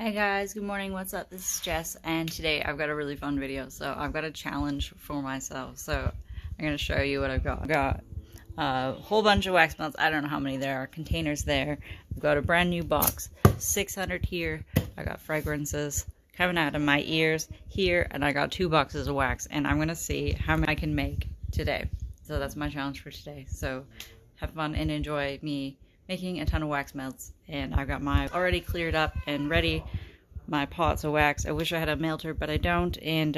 Hey guys, good morning, what's up? This is Jess, and today I've got a really fun video. So I've got a challenge for myself, so I'm going to show you what I've got. I've got a whole bunch of wax melts. I don't know how many there are, containers there. I've got a brand new box, 600 here. I got fragrances coming out of my ears here, and I got 2 boxes of wax, and I'm going to see how many I can make today. So that's my challenge for today. So have fun and enjoy me making a ton of wax melts, and I've got my already cleared up and ready my pots of wax. I wish I had a melter, but I don't. And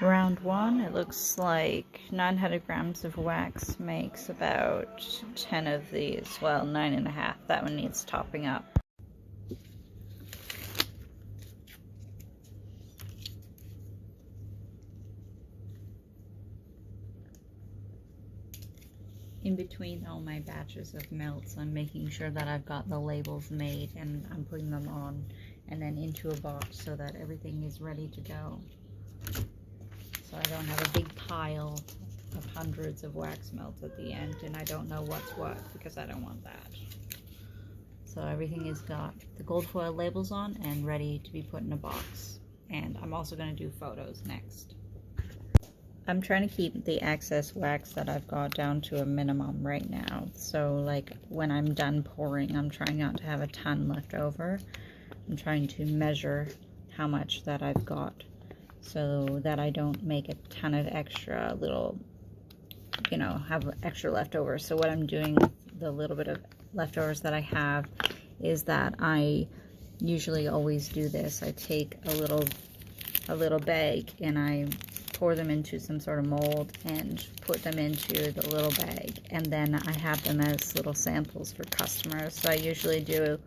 round 1, it looks like 900 grams of wax makes about 10 of these. Well, 9.5. That one needs topping up. In between all my batches of melts, I'm making sure that I've got the labels made, and I'm putting them on and then into a box so that everything is ready to go. So I don't have a big pile of hundreds of wax melts at the end, and I don't know what's what because I don't want that. So everything has got the gold foil labels on and ready to be put in a box. And I'm also going to do photos next. I'm trying to keep the excess wax that I've got down to a minimum right now. So like when I'm done pouring, I'm trying not to have a ton left over. I'm trying to measure how much that I've got so that I don't make a ton of extra little, have extra leftovers. So what I'm doing with the little bit of leftovers that I have is that I usually always do this. I take a little bag and I pour them into some sort of mold and put them into the little bag, and then I have them as little samples for customers. So I usually do,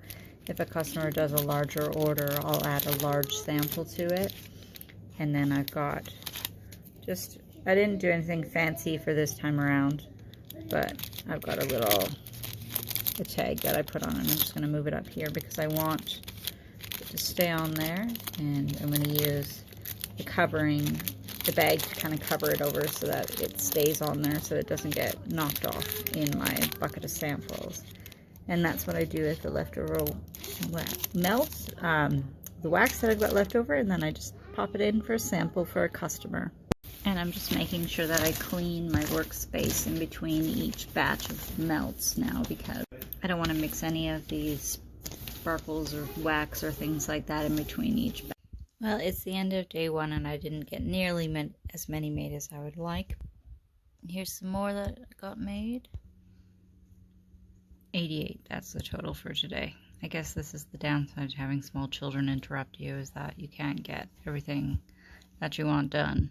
if a customer does a larger order, I'll add a large sample to it. And then I've got I didn't do anything fancy for this time around, but I've got a tag that I put on, and I'm just going to move it up here because I want it to stay on there, and I'm going to use the bag to kind of cover it over so that it stays on there so it doesn't get knocked off in my bucket of samples. And that's what I do with the leftover melts, the wax that I've got left over, and then I just pop it in for a sample for a customer. And I'm just making sure that I clean my workspace in between each batch of melts now, because I don't want to mix any of these sparkles or wax or things like that in between each batch. Well, it's the end of day 1 and I didn't get nearly as many made as I would like. Here's some more that got made. 88, that's the total for today. I guess this is the downside to having small children interrupt you, is that you can't get everything that you want done.